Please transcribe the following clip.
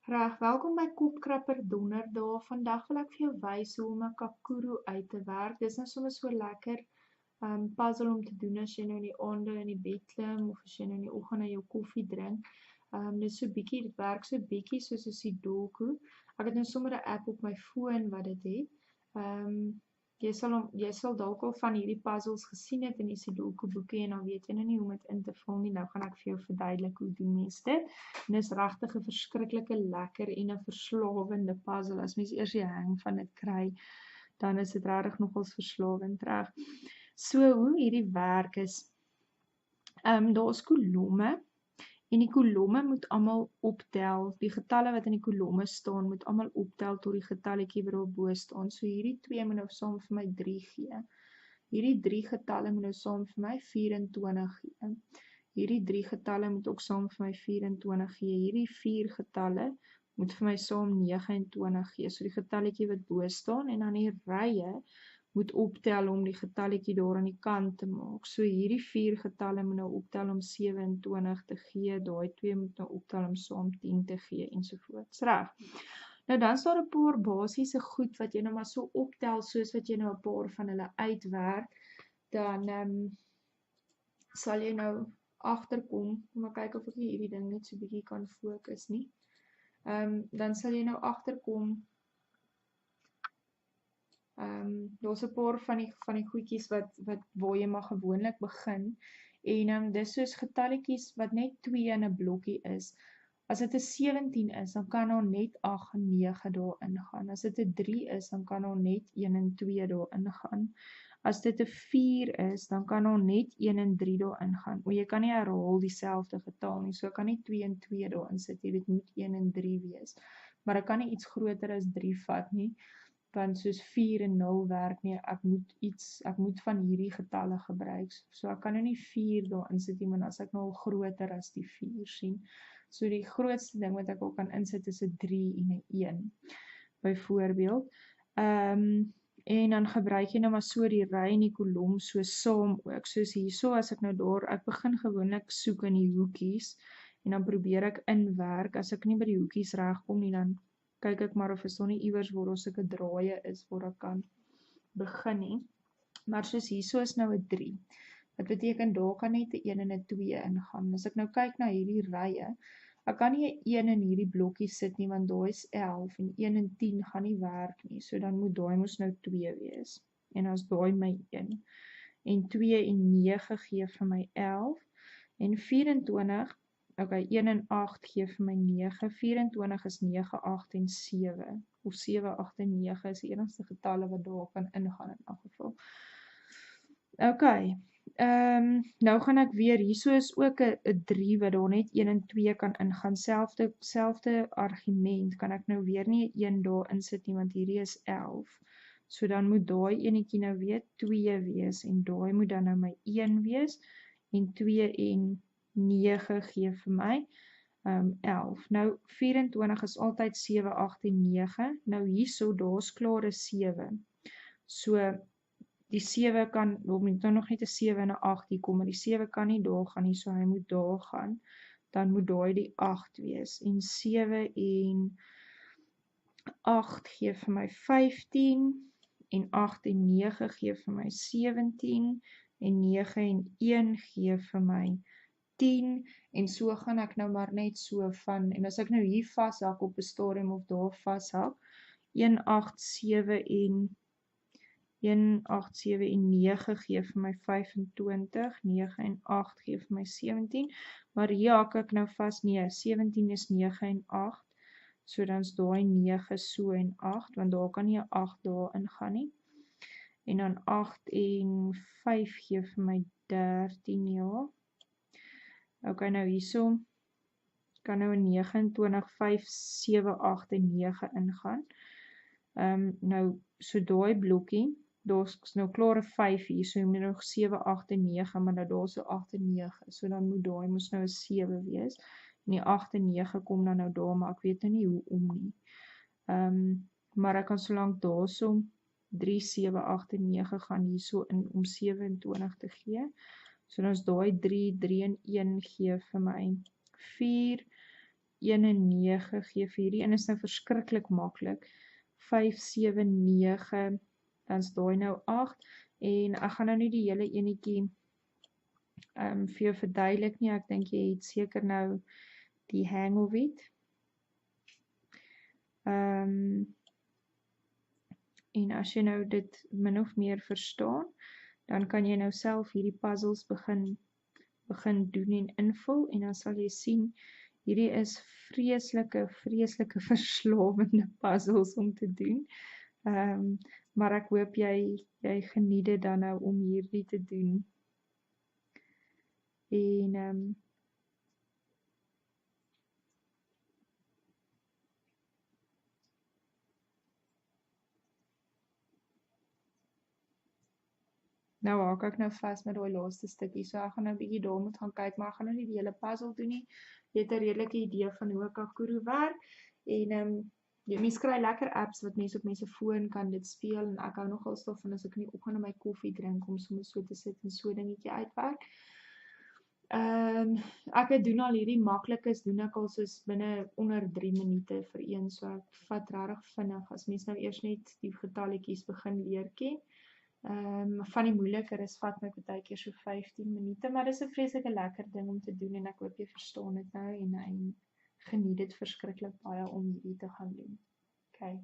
Reg, welkom by Kopkrapper Donderdag. Vandag wil ek vir jou wys hoe om 'n kakuro uit te werk. Dis nou sommer so lekker puzzle om te doen as jy nou in die aande in die bed klim of as jy nou in die oggend jou koffie drink. Dis so bietjie, dit werk so bietjie soos 'n Sudoku. Ek het nou sommer 'n app op my foon wat dit het. Jy sal dalk al van hierdie puzzles gesien het in die Sudoku boekie en dan weet jy nou nie hoe om dit in te vul nie. Nou gaan ek vir jou verduidelik hoe doen mens dit. En dis regtig 'n verskriklike lekker en 'n verslawende puzzle. As mens eers die hang van dit kry, dan is dit regtig nogals verslawend, reg. So hoe hierdie werk is, daar's kolomme en die kolomme moet almal optel. Die getalle wat in die kolomme staan moet almal optel tot die getalletjie wat daarbo staan. So hierdie 2 moet nou saam vir my 3 gee. Hierdie 3 getalle moet nou saam vir my 24 gee. Hierdie 3 getalle moet ook saam vir my 24 gee. Hierdie 4 getalle moet vir my saam 29 gee. So die getalletjie wat bo staan en dan die rye moet optel om die getalletjie daar aan die kant te maak. So hierdie 4 getalle moet nou optel om 27 te gee. Daai 2 moet nou optel om saam 10 te gee ensovoorts. Reg. Nou dan is daar 'n paar basiese goed wat jy nou maar so optel soos wat jy nou 'n paar van hulle uitwerk. Dan sal jy nou agterkom, maar kyk of ek hierdie ding net so bietjie kan fokus nie. Dan sal jy nou agterkom, daar's 'n paar van die goedjies waar jy maar gewoonlik begin. En dis soos getalletjies wat net 2 in 'n blokkie is. As dit 'n 17 is, dan kan daar net 8 en 9 daarin gaan. As dit 'n 3 is, dan kan daar net 1 en 2 daarin gaan. As dit 'n 4 is, dan kan daar net 1 en 3 daarin gaan. Jy kan nie herhaal dieselfde getal nie, so ek kan nie 2 en 2 daarin sit nie, dit moet 1 en 3 wees. Maar ek kan nie iets groter as 3 vat nie, want soos 4 en 0 werk nie, ek moet van hierdie getalle gebruik. So ek kan nou nie 4 daarin sit nie, want as ek nou al groter as die 4 sien. So die grootste ding wat ek al kan insit is 'n 3 en 'n 1, byvoorbeeld. En dan gebruik jy nou maar so die ry en die kolom so saam ook. Soos hierso, as ek nou daar, ek begin gewoonlik soek in die hoekies, en dan probeer ek inwerk. As ek nie by die hoekies regkom nie, dan kyk ek maar of is daar nie iewers waar daar sulke draaie is waar ek kan begin nie. Maar soos hierso is nou 'n 3. Wat beteken daar kan net 'n 1 en 'n 2 ingaan. As ek nou kyk na hierdie rye, ek kan nie 'n 1 in hierdie blokkie sit nie, want daai is 11 en 1 en 10 gaan nie werk nie. So dan moet daai mos nou 2 wees. En as daai my 1. En 2 en 9 gee vir my 11. En 24, okay, 1 en 8 gee vir my 9. 24 is 9, 8 en 7. Of 7, 8 en 9 is die enigste getalle wat daar kan ingaan in elk geval. Okay. Nou gaan ek weer, hierso is ook 'n 3 wat daar net 1 en 2 kan ingaan. Selfde argument, kan ek nou weer nie 'n 1 daar insit nie, want hierdie is 11. So dan moet daai enetjie nou weer 2 wees, en daai moet dan nou my 1 wees, en 2 en 9 gee vir my 11. Nou 24 is altyd 7, 8 en 9. Nou hierso, daar's klaar 'n 7. So die 7 kan, daar moet nou nog net 'n 7 en 'n 8 hier kom, maar die 7 kan nie daar gaan nie, so hy moet daar gaan. Dan moet daai die 8 wees. En 7 en 8 gee vir my 15, en 8 en 9 gee vir my 17, en 9 en 1 gee vir my 10, en so gaan ek nou maar net so van, en as ek nou hier vashak op 'n stadium of daar vashak, 1, 8, 7 en 9 gee vir my 25, 9 en 8 gee vir my 17, maar hier hak ek nou vas, nee, 17 is 9 en 8, so dan is daai 9 so en 8, want daar kan nie 'n 8 daar ingaan nie, en dan 8 en 5 gee vir my 13, ja. Okay, nou hierso kan nou 'n 29, 5, 7, 8 en 9 ingaan. Nou, so daai blokkie, daar's nou klaar 'n 5 hier, so jy moet nog 7, 8 en 9, maar nou daar's 'n 8 en 9, so dan moet daai mos nou 'n 7 wees, en die 8 en 9 kom dan nou daar, maar ek weet nou nie hoe om nie. Maar ek kan solank daarso 3, 7, 8 en 9 gaan hierso in om 27 te gee. So dan is daai 3, 3 en 1 gee vir my 4, 1 en 9 gee vir hierdie een is nou verskriklik maklik. 5, 7, 9, dan is daai nou 8, en ek gaan nou nie die hele enetjie vir jou verduidelik nie, ek dink jy het seker nou die hang of it. En as jy nou dit min of meer verstaan, dan kan jy nou self hierdie puzzles begin doen en invul, en dan sal jy sien, hierdie is vreeslike verslawende puzzles om te doen. Maar ek hoop jy geniet dit dan nou om hierdie te doen. En nou haak ek nou vas met daai laaste stukkie, so ek gaan nou 'n bietjie daar moet gaan kyk, maar ek gaan nou nie die hele puzzle doen nie. Jy het 'n redelike idee van hoe 'n Kakuro werk, en mense kry lekker apps wat mense op mense foon kan dit speel, en ek hou nogal daarvan as ek in die oggend my koffie drink om sommer so te sit en so dingetjie uitwerk. Ek doen al hierdie maklikes, doen ek al soos binne onder 3 minute vir een, so ek vat regtig vinnig as mens nou eers net die getalletjies begin leer ken. Van die moeiliker is vat my partykeer so 15 minute, maar dis 'n vreeslike lekker ding om te doen, en ek hoop jy verstaan dit nou, en geniet dit verskriklik baie om hierdie te gaan doen. Okay.